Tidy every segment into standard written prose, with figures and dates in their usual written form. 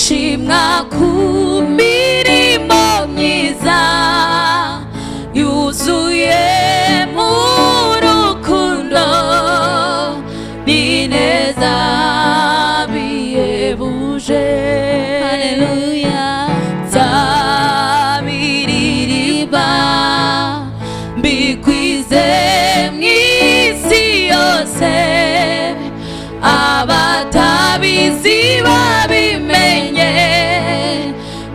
shimwa ku mirimo myiza yuzuye mu rukundo n'ineza bihebuje. Haleluya. Nzabiririmba mbikwize mw'isi yose, abatabizi babimenye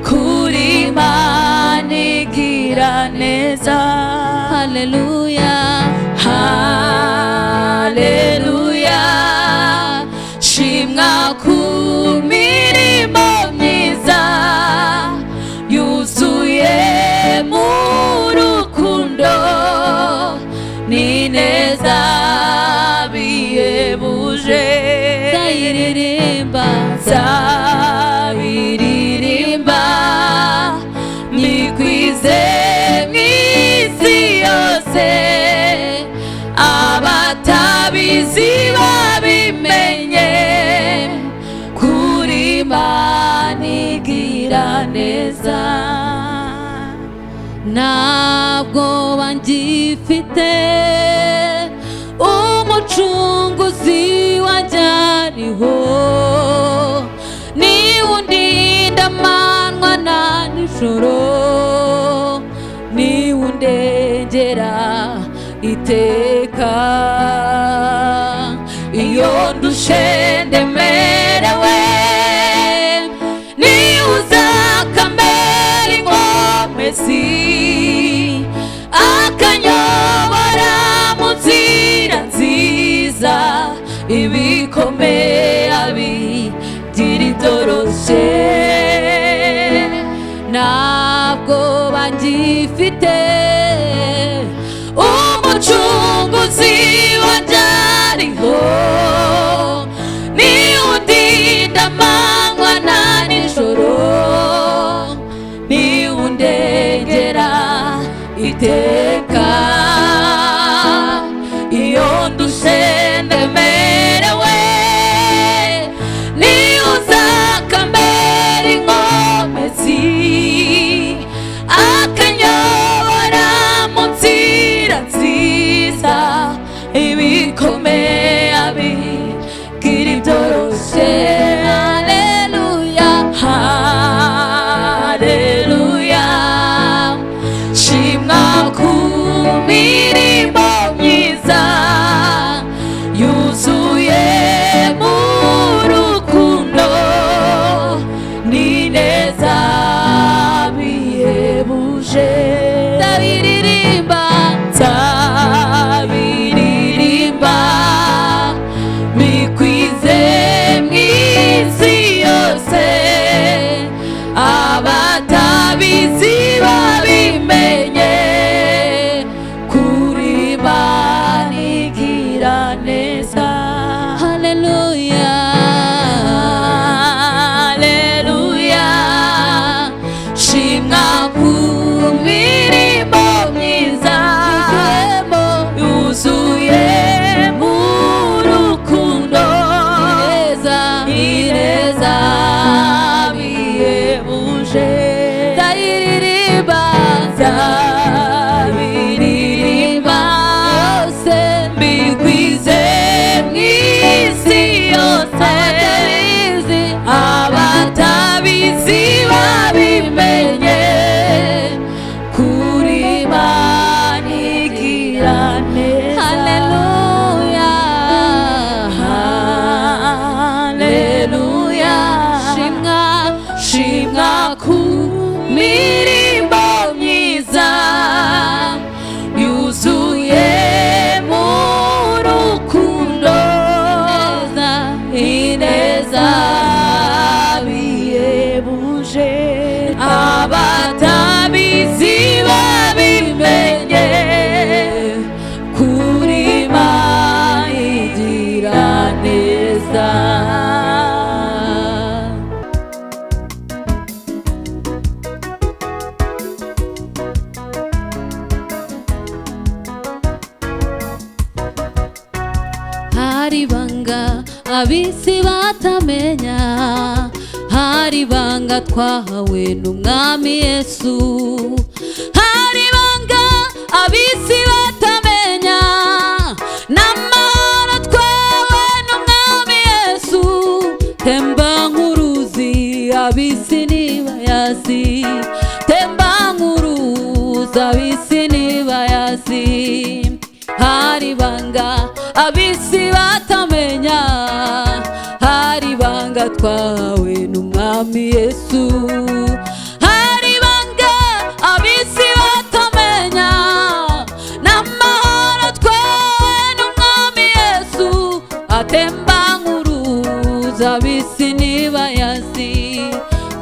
kuri Imana igira neza. Haleluya, haleluya. Shimwa ku mirimo myiza yuzuye mu rukundo n'ineza bihebuje. Nzayiririmba, nzabiririmba mbikwize mw'isi yose, abatabizi babimenye kuri Imana igira neza. Ntabwo ngifite umucunguzi wanjye ariho, niwe undinda amanywa na nijoro, niwe undengera iteka. Iyo ndushe ndemerewe, niwe uzakambera inkomezi, akanyobora mu nzira nziza, ibikomeye abigira ibyoroshye. Ntabwo ngifite umucunguzi wanjye ariho, niwe undinda amanywa na nijoro, niwe undengera iteka. Iyo ndushe ndemerewe, niwe uzakambera inkomezi, akanyobora mu nzira nziza, ibikomeye abigira ibyoroshye. Haleluya, haleluya. Shimwa ku mirimo myiza yuzuye mu rukundo n'ineza bihebuje. Nzabiririmba, nzabiririmba mbikwize mw'isi yose, abatabizi babimenye kuri Imana igira neza. Haleluya, haleluya. Shimwa ku mirimo myiza yuzuye mu rukundo n'ineza bihebuje. Nzayiririmba, nzabiririmba yose mbikwize mw'isi yose, abatabizi babimenye kuri Imana igira neza. Haleluya, haleluya. Shimwa, shimwa ku mirimo myiza yuzuye mu rukundo n'ineza bihebuje. Abatabizi babimenye kuri Imana igira neza. hari banga abisi batamenya, hari hari ibanga twahawe n'umwami Yesu, hari ibanga ab'isi batamenya, n'amahoro twahawe n'umwami Yesu, temba nk'uruzi ab'isi ntibayazi, temba nk'uruzi ab'isi ntibayazi, hari ibanga ab'isi batamenya, hari ibanga twahawe n'umwami Yesu, hari ibanga ab'isi batamenya, n'amahoro twahawe n'umwami Yesu, atemba nk'uruzi ab'isi ntibayazi,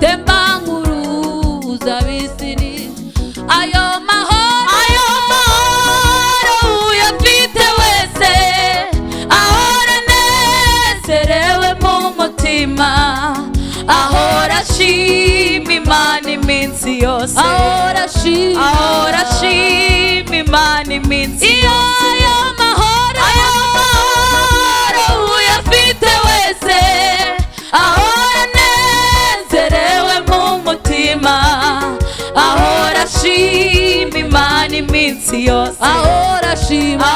temba nk'uruzi ab'isi ayo mahoro uyafite wese ahora anezerewe mu mutima, ahora ashima Imana iminsi yose, ahora ashima Imana iminsi yose. Ayo mahoro uyafite wese ahora anezerewe mu mutima, ahora ashima Imana iminsi yose, ahora ashima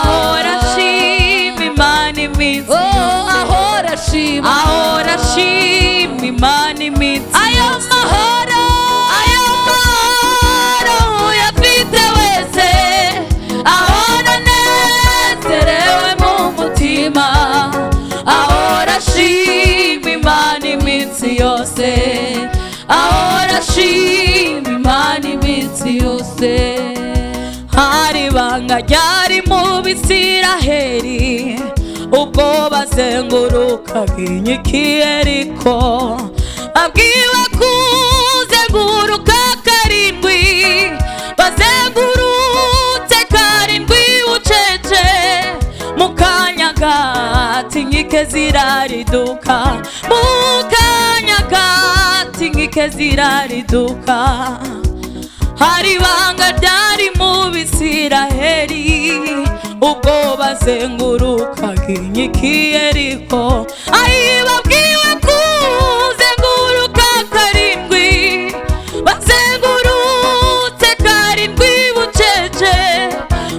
Imana iminsi yose, ahora ashima Imana iminsi. Ayo mahoro uyafite wese ahora anezerewe mu mutima, ahora ashima Imana iminsi yose, ahora ashima Imana iminsi yose. Hari ibanga ryari mu Bisiraheli ubwo bazengurukaga inkike Yeriko, babwiwe kuzenguruka karindwi, bazengurutse karindwi bucece, mu kanya gato inkike zirariduka, mu kanya gato inkike zirariduka. Hari ibanga ryari mu Bisiraheli ubwo bazengurukaga inkike Yeriko, babwiwe kuzenguruka karindwi, bazengurutse karindwi bucece,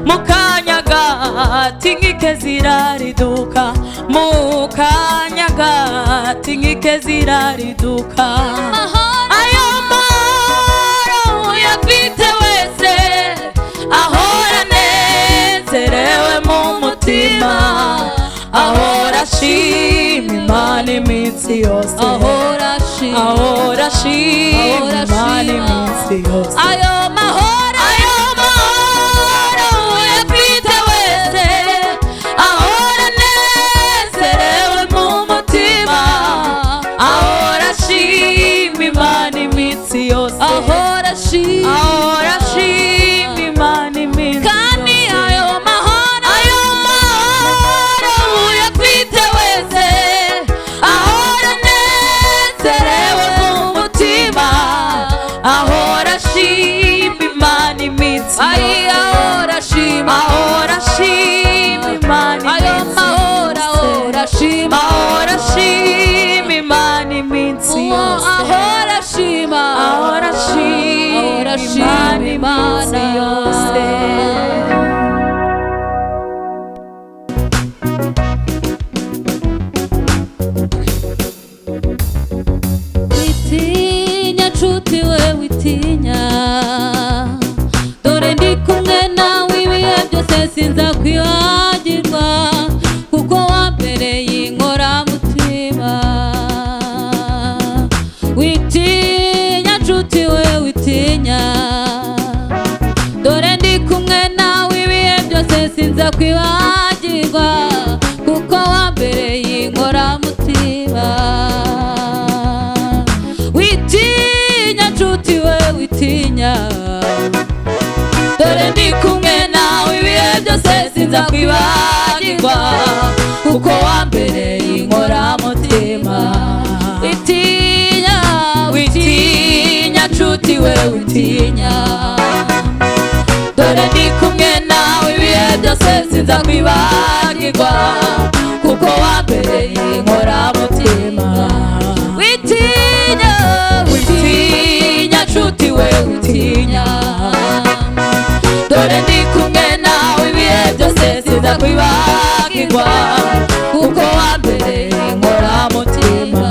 mu kanya gato inkike zirariduka, mu kanya gato inkike zirariduka. Ayo mahoro uyafite wese ahora anezerewe mu mutima, ahora ashima Imana iminsi yose, ahora ashima Imana iminsi yose. Ayo mahoro uyafite wese ahora anezerewe mu mutima, ahora ashima Imana iminsi yose, ahora ashima Imana iminsi. Kandi ayo mahoro uyafite wese ahora anezerewe mu mutima, ahora ashima Imana iminsi yose, ahora ashima Imana. Ayo mahoro ahora ashima Imana iminsi yose, ahora ashima Imana yose. Witinya nshuti we witinya, dore ndi kumwe nawe ibihe byose sinzakwibagirwa, kuko wambereye inkoramutima. Witinya nshuti we witinya, dore ndi kumwe nawe ibihe byose sinzakwibagirwa, kuko wambereye inkoramutima. Witinya nshuti we witinya, dore ndi kumwe nawe ibihe byose sinzakwibagirwa, kuko wambereye inkoramutima. Witinya nshuti we witinya, dore ndi kumwe nawe ibihe byose sinzakwibagirwa, kuko wambereye inkoramutima. Witinya kwibagirwa kuko wambereye inkoramutima.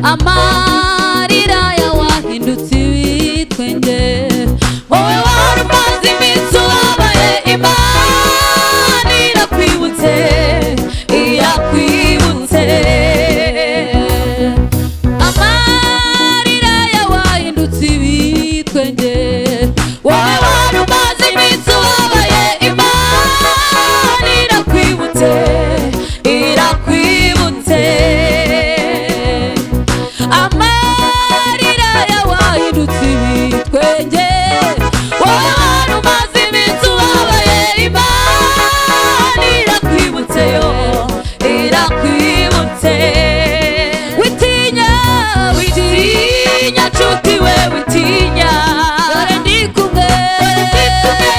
Amarira yawahindutse ibitwenge, wowe wari umaze iminsi ubabaye, Imana irakwibutse, irakwibutse. Amarira yawahindutse ibitwenge, wowe wari umaze iminsi ubabaye, Imana irakwibutse, irakwibutse. Amarira yawahindutse ibitwenge, wowe wari umaze iminsi ubabaye, Imana irakwibutse, yo irakwibutse. Witinya, witinya nshuti we, witinya, dore ndi kumwe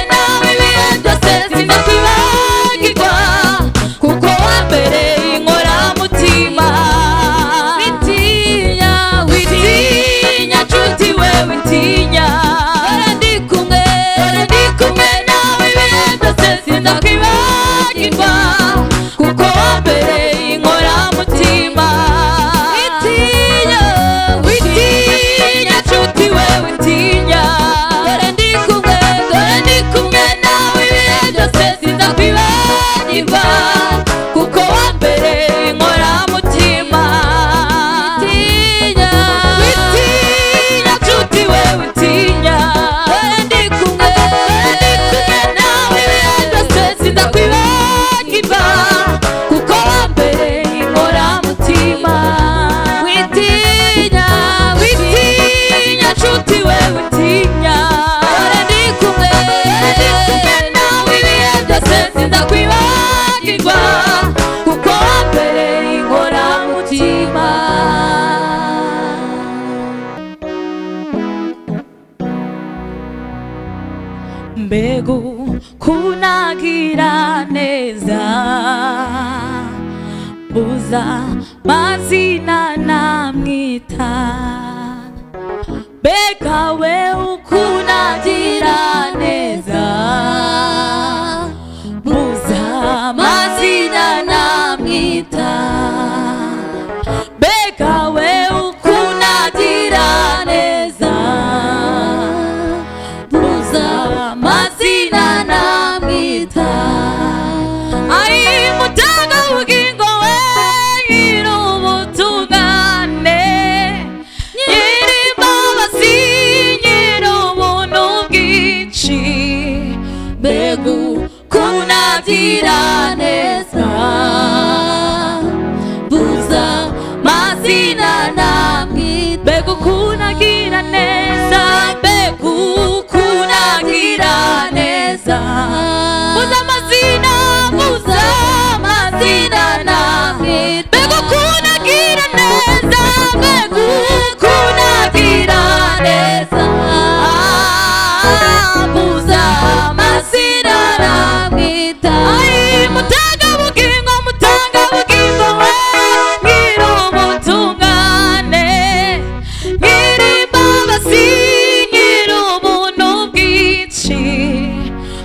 nawe ibihe byose, sindakwibagirwa kuko wambereye inkoramutima. Witinya, witinya nshuti we, witinya, dore ndi kumwe nawe ibihe byose, sindakwibagirwa kuko wambereye inkoramutima. Witinya, witinya nshuti we, witinya, dore ndi kumwe nawe ibihe byose, sindakwibagirwa kuko wambereye inkoramutima. Witinya, witinya nshuti we, witinya, dore ndi kumwe nawe ibihe byose, sindakwibagirwa kuko wambereye inkoramutima. Witinya, witinya nshuti we, witinya, dore ndi kumwe nawe ibihe byose, sindakwibagirwa kuko wambereye inkoramutima. Mbega kunagira neza, mbuza mazina namwita. Mbega we ukunagira neza, mbuza mazina namwita. Mbega we ukunagira neza, mbuza mazina namwita. Ari mutanga ubugingo we, nyir'ubutungane, nyir'imbabazi, nyir'ubuntu bwinshi. Mbega ukunagira neza, mbuza mazina namwita. Mbega ukunagira neza, mbega ukunagira neza, mbuza mazina, mbuza mazina namwita. Mbega ukunagira neza, mbega ukunagira neza, mbuza mazina namwita. Ai mutanga bugingo we, nyir'ubutungane, nyir'imbabazi, nyir'ubuntu bwinshi.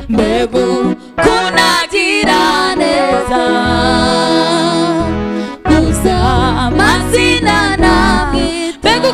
Mbega ukunagira neza, mbuza mazina namwita. Mbega